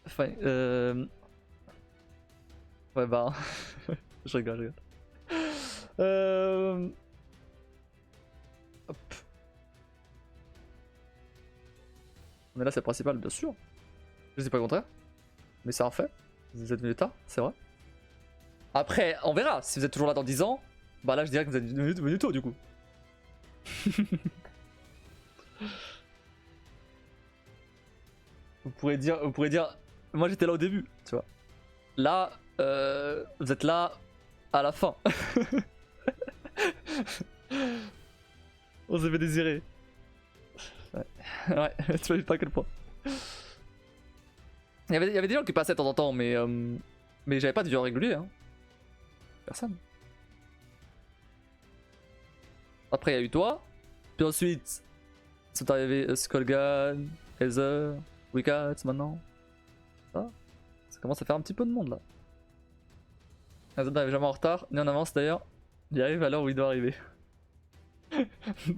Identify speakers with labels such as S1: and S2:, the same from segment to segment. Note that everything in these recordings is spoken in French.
S1: Enfin, ouais bah... je rigole, je rigole. Hop. On est là, c'est le principal, bien sûr. Je dis pas le contraire. Mais c'est un fait. Vous êtes venu tard, c'est vrai. Après, on verra. Si vous êtes toujours là dans 10 ans, bah là je dirais que vous êtes venu tôt du coup. Vous pourrez dire, moi j'étais là au début, tu vois. Là, vous êtes là à la fin. On s'est fait désirer. Ouais, ouais, tu vois pas à quel point. Il y avait des gens qui passaient de temps en temps, mais j'avais pas de viewers réguliers. Hein. Personne. Après, il y a eu toi. Puis ensuite, sont arrivés Skullgun, Heather, Wicats maintenant. Ça commence à faire un petit peu de monde là. Heather n'arrive jamais en retard, ni en avance d'ailleurs. Il arrive à l'heure où il doit arriver.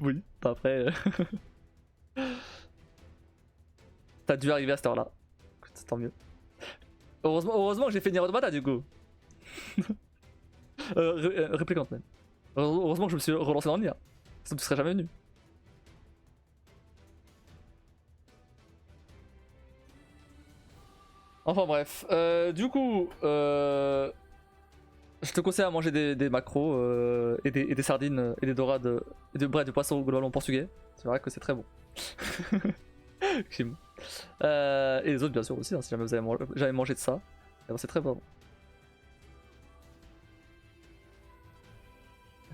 S1: Oui, après. T'as dû arriver à cette heure-là. Écoute, tant mieux. Heureusement que j'ai fait Nier Automata du coup. Réplicante même. Heureusement que je me suis relancé dans le Nier. Sinon tu serais jamais venu. Enfin bref, du coup, je te conseille à manger des macros et des sardines et des dorades et bref, du poisson globalement portugais. C'est vrai que c'est très bon. Kim. Et les autres bien sûr aussi, hein, si jamais vous avez jamais mangé de ça. C'est très bon.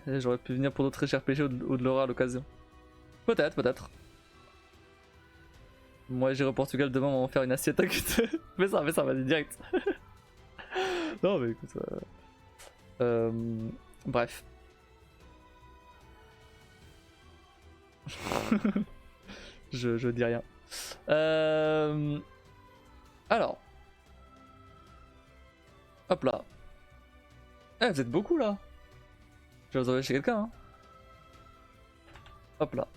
S1: J'aurais pu venir pour d'autres RPG ou de l'Aura à l'occasion. Peut-être, peut-être. Moi j'irai au Portugal demain, on va en faire une assiette. Fais ça, vas-y, direct. Non mais écoute. Bref. je dis rien. Alors. Hop là. Eh, vous êtes beaucoup là. Je vais vous envoyer chez quelqu'un. Hein. Hop là.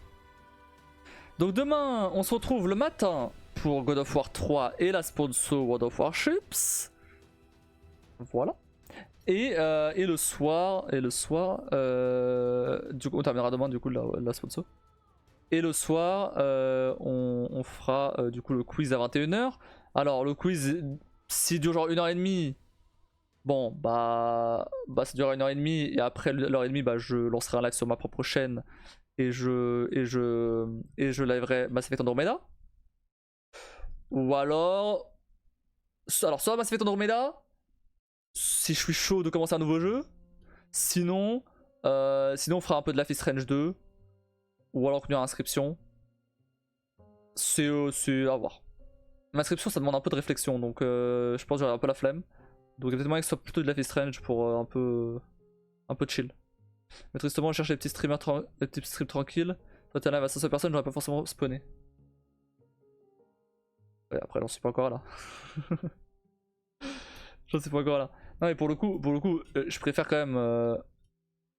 S1: Donc demain, on se retrouve le matin pour God of War 3 et la sponsor World of Warships. Voilà. Et le soir, du coup, on terminera demain du coup la sponsor. Et le soir, on fera du coup le quiz à 21h. Alors le quiz, s'il dure genre 1h30, bon bah ça dure 1h30 et après l'heure et demie, bah je lancerai un live sur ma propre chaîne et je liverai Mass Effect Andromeda. Ou alors soit Mass Effect Andromeda, si je suis chaud de commencer un nouveau jeu. Sinon, on fera un peu de Life is Strange 2. Ou alors continuer à inscription. C'est à voir. L'inscription ça demande un peu de réflexion, donc je pense que j'aurai un peu la flemme. Donc il y a peut-être moyen que ce soit plutôt de Life is Strange pour un peu chill. Mais tristement, je cherche les petits streamers les petits streams tranquilles. Toi t'es en live à 500 personnes, j'aurais pas forcément spawné. Ouais, après j'en suis pas encore là. J'en suis pas encore là. Non mais pour le coup, je préfère quand même...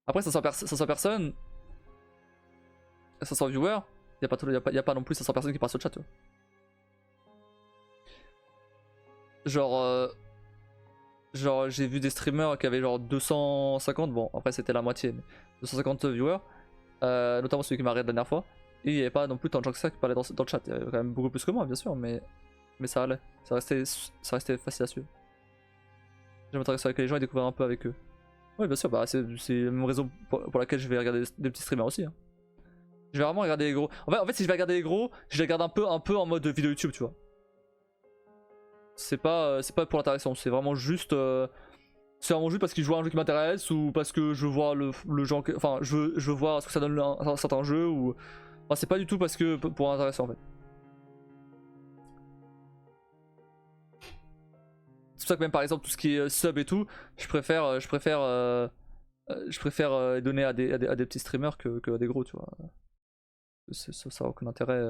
S1: Après 500 personnes, 500 viewers, y a pas non plus 500 personnes qui passent au chat, tu vois. Genre j'ai vu des streamers qui avaient genre 250, bon après c'était la moitié, mais 250 viewers, notamment celui qui m'a raid la dernière fois, et il n'y avait pas non plus tant de gens que ça qui parlaient dans le chat, il y avait quand même beaucoup plus que moi bien sûr, mais ça allait, ça restait facile à suivre. J'aime interagir avec les gens et découvrir un peu avec eux. Oui bien sûr, bah c'est la même raison pour laquelle je vais regarder des petits streamers aussi. Hein. Je vais vraiment regarder les gros. En fait si je vais regarder les gros, je les regarde un peu en mode vidéo YouTube tu vois. C'est pas pour l'interaction, c'est vraiment juste parce qu'ils jouent à un jeu qui m'intéresse ou parce que je vois le genre enfin je veux voir ce que ça donne un certain jeu ou enfin, c'est pas du tout parce que pour l'interaction en fait. C'est pour ça que même par exemple tout ce qui est sub et tout, je préfère donner à des petits streamers que à des gros tu vois. Ça a aucun intérêt.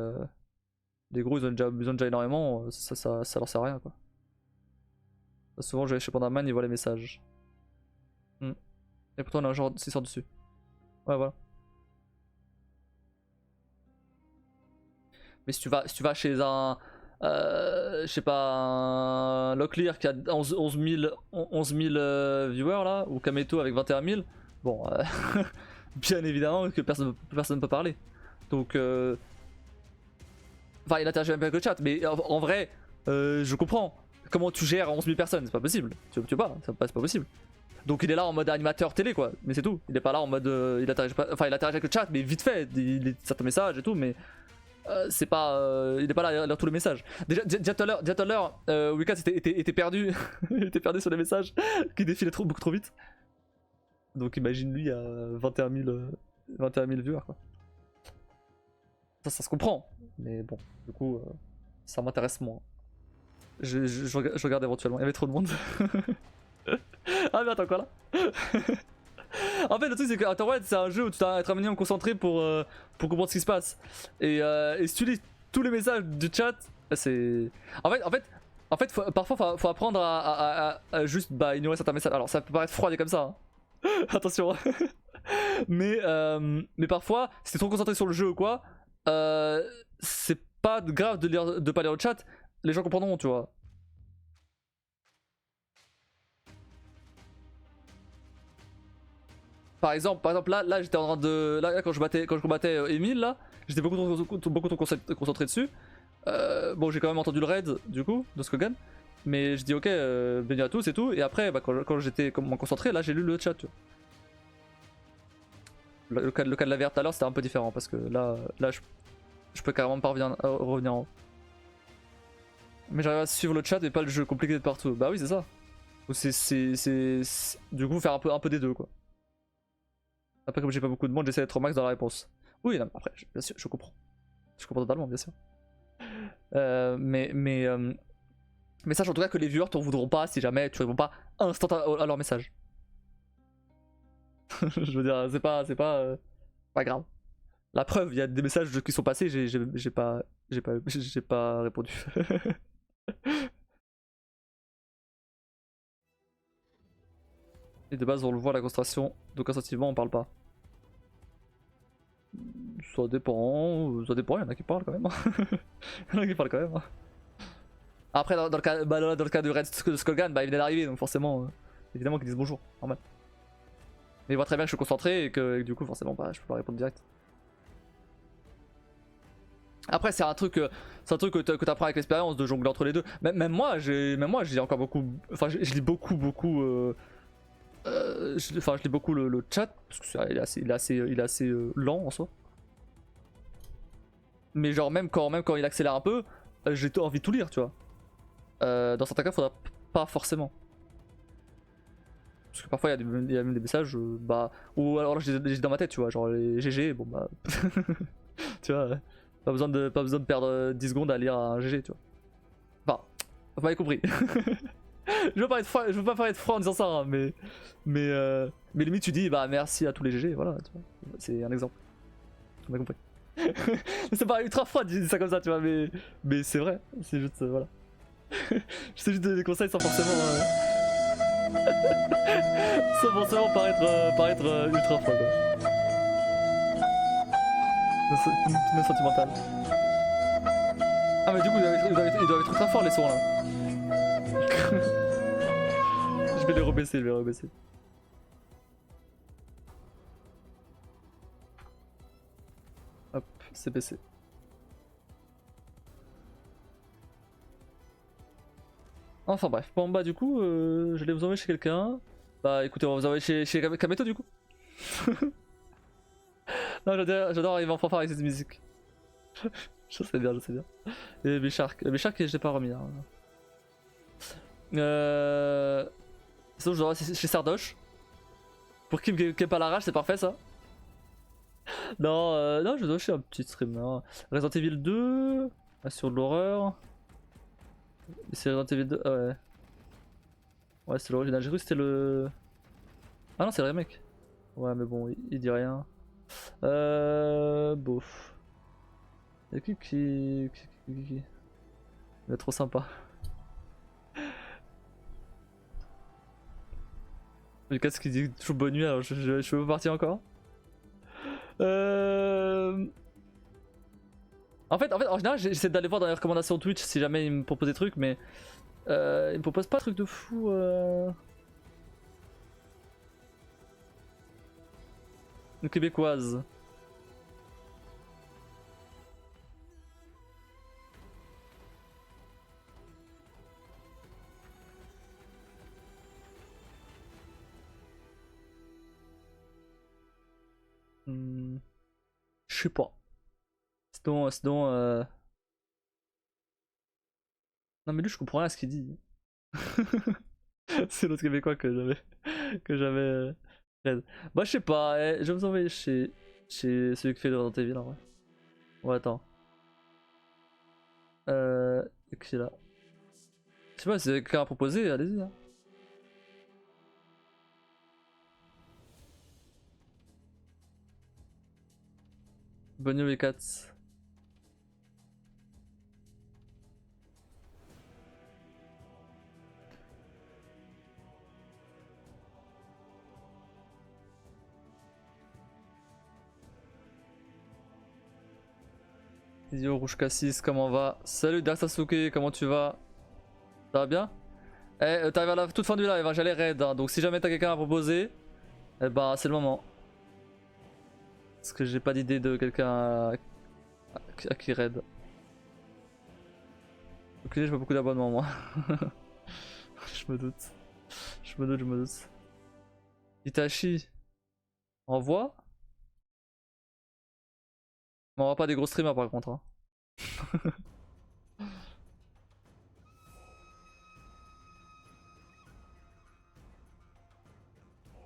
S1: Des gros ils ont déjà énormément, ça leur sert à rien quoi. Souvent je vais chez Pandaman, ils voient les messages. Et pourtant on a un genre 600 dessus. Ouais voilà. Mais si tu vas chez un je sais pas, un Locklear qui a 11 000 viewers là, ou Kameto avec 21 000, bon, bien évidemment que personne ne peut parler. Donc, enfin, il interagit même pas avec le chat, mais en vrai, je comprends. Comment tu gères 11 000 personnes? C'est pas possible. Tu veux pas, c'est pas possible. Donc il est là en mode animateur télé quoi, mais c'est tout. Il est pas là en mode, il interagit pas, enfin il interagit avec le chat, mais vite fait, il certains messages et tout, mais c'est pas, il est pas là à lire tous les messages. Déjà tout à l'heure, Wicked était perdu, il était perdu sur les messages qui défilaient beaucoup trop vite. Donc imagine lui à 21 000 viewers quoi. Ça se comprend, mais bon, du coup, ça m'intéresse moins. Je regarde éventuellement, il y avait trop de monde. Ah mais attends quoi là. En fait le truc c'est que Outer c'est un jeu où tu dois être un minimum concentré pour comprendre ce qui se passe. Et si tu lis tous les messages du chat, c'est... En fait parfois faut apprendre à juste ignorer certains messages. Alors ça peut paraître froid comme ça, hein. Attention. mais parfois si t'es trop concentré sur le jeu ou quoi, c'est pas grave de pas lire le chat, les gens comprendront tu vois. Par exemple là j'étais en train de... Là quand je combattais Emile là, j'étais beaucoup trop concentré dessus. Bon j'ai quand même entendu le raid du coup de Skogan. Mais je dis ok, bienvenue à tous et tout. Et après quand j'étais moins concentré, là j'ai lu le chat tu vois. Le cas de la VR tout à l'heure c'était un peu différent parce que là je peux carrément pas revenir en haut. Mais j'arrive à suivre le chat et pas le jeu compliqué de partout. Bah oui c'est ça. C'est du coup faire un peu des deux quoi. Après comme j'ai pas beaucoup de monde, j'essaie d'être au max dans la réponse. Oui non, après bien sûr je comprends. Je comprends totalement bien sûr. Mais sache en tout cas que les viewers t'en voudront pas si jamais tu réponds pas instant à leur message. Je veux dire pas grave. La preuve, il y a des messages qui sont passés, j'ai pas répondu. Et de base on le voit la concentration, donc instinctivement on parle pas. Ça dépend, il y en a qui parlent quand même. Il y en a qui parlent quand même. Après dans le cas de Red Skullgan, bah il venait d'arriver donc forcément, évidemment qu'ils disent bonjour, normal. Mais il voit très bien que je suis concentré et que du coup forcément bah, je peux pas répondre direct. Après c'est un truc que t'apprends avec l'expérience de jongler entre les deux. Même moi j'ai encore beaucoup, enfin je lis beaucoup je lis beaucoup le chat parce que il est assez lent en soi. Mais genre même quand il accélère un peu, j'ai envie de tout lire tu vois. Dans certains cas faudra pas forcément. Parce que parfois il y a même des messages bah, ou alors là j'ai dans ma tête tu vois, genre les GG bon bah tu vois, pas besoin de perdre 10 secondes à lire un GG tu vois. Enfin, vous m'avez compris. je veux pas être froid en disant ça hein, mais limite tu dis bah merci à tous les GG voilà, c'est un exemple. Vous m'avez compris. C'est pas ultra froid de dire ça comme ça tu vois, mais c'est vrai, c'est juste voilà. Je sais juste donner des conseils sans forcément sans forcément paraître ultra froid quoi. Une sentimentale. Ah mais du coup ils doivent être ultra forts les sons là. Je vais les rebaisser, Hop, c'est baissé. Enfin bref, bon bah du coup, je vais vous envoyer chez quelqu'un. Bah écoutez, on va vous envoyer chez Kameto du coup. Non, j'adore arriver en fanfare avec cette musique. je sais bien. Et Bishark, je l'ai pas remis. Hein. Sinon je dois aller chez Sardoche. Pour qui me pas la rage, c'est parfait ça. Non, je dois chez un petit streamer. Resident Evil 2, sur de l'horreur. C'est Resident Evil 2, ah ouais. Ouais, c'est l'original. J'ai cru que c'était le... Ah non, c'est le remake. Ouais, mais bon, il dit rien. Bof. Y'a qui... Il est trop sympa. Lucas qui dit toujours bonne nuit, alors je peux partir encore. En fait, en général, j'essaie d'aller voir dans les recommandations Twitch si jamais il me propose des trucs, mais il me propose pas de trucs de fou. Une québécoise. Je sais pas. Sinon non mais lui je comprends rien à ce qu'il dit. C'est l'autre québécois que j'avais raid. Bah je sais pas, je vais vous envoyer chez celui qui fait le Resident Evil en vrai. Ouais attends. Qui est là? Je sais pas, si quelqu'un a proposé, allez-y. Hein. Bonne nuit les cats. Yo Rouge Cassis, comment va? Salut Dark Sasuke, comment tu vas? Ça va bien? Eh, t'arrives à la toute fin du live, hein, j'allais raid, hein, donc si jamais t'as quelqu'un à proposer, eh bah c'est le moment. Parce que j'ai pas d'idée de quelqu'un à qui raid. Ok, j'ai pas beaucoup d'abonnements moi. Je me doute. Je me doute. Itachi, envoie? M'envoie pas des gros streamers par contre. Hein.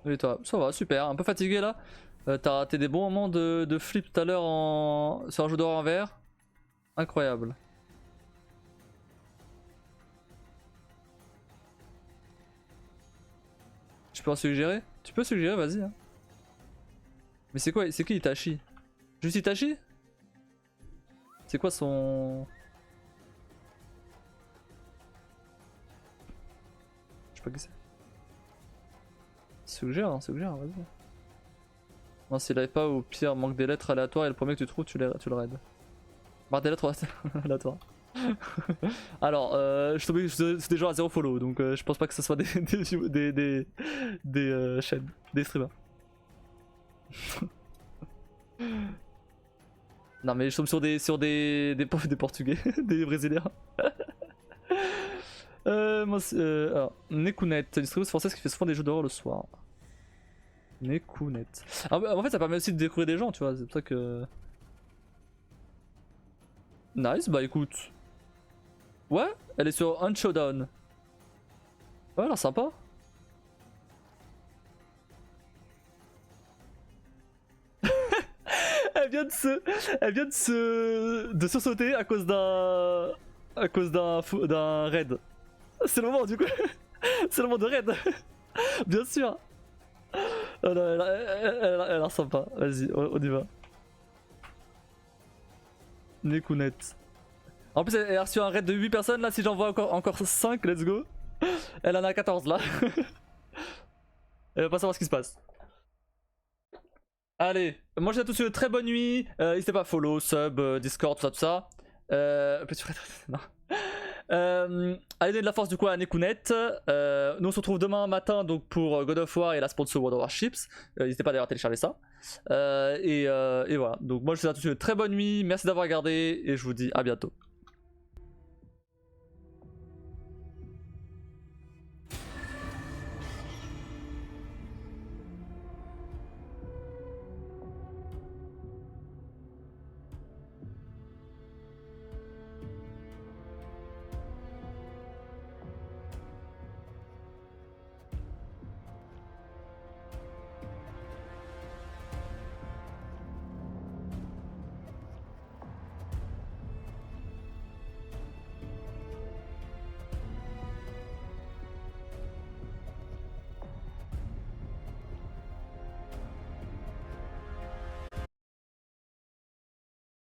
S1: Et toi? Ça va, super. Un peu fatigué là? T'as raté des bons moments de flip tout à l'heure sur un jeu d'horreur en VR? Incroyable. Tu peux en suggérer? Tu peux suggérer, vas-y. Hein. Mais c'est quoi? C'est qui Itachi? Juste Itachi? C'est quoi son... Je sais pas qui c'est. Suggère, vas-y. Non, s'il arrive pas, au pire, manque des lettres aléatoires et le premier que tu trouves, tu le raides. Marque des lettres aléatoires. Alors, je suis tombé c'est des gens à 0 follow, donc je pense pas que ce soit des chaînes, des streamers. Non mais je tombe sur des portugais, des brésiliens. Moi, alors, Nekunet, une streameuse française qui fait souvent des jeux d'horreur le soir. Nekunet. Ah, bah, en fait ça permet aussi de découvrir des gens, tu vois, c'est pour ça que... Nice, bah écoute. Ouais, elle est sur Un Showdown. Ouais, alors sympa. Elle vient de se sauter à cause d'un raid. C'est le moment du coup. C'est le moment de raid. Bien sûr. Oh non, elle a l'air sympa. Vas-y, on y va. Nekunet. En plus, elle a reçu un raid de 8 personnes. Là, si j'en vois encore 5, let's go. Elle en a 14 là. Elle va pas savoir ce qui se passe. Allez, moi je vous souhaite tous une très bonne nuit. N'hésitez pas à follow, sub, Discord, tout ça. Petit frère, non. Allez donner de la force du coup à Nekunet. Nous on se retrouve demain matin donc pour God of War et la sponsor World of Warships. N'hésitez pas d'ailleurs à télécharger ça. Et voilà. Donc moi je vous souhaite à tous une très bonne nuit. Merci d'avoir regardé et je vous dis à bientôt.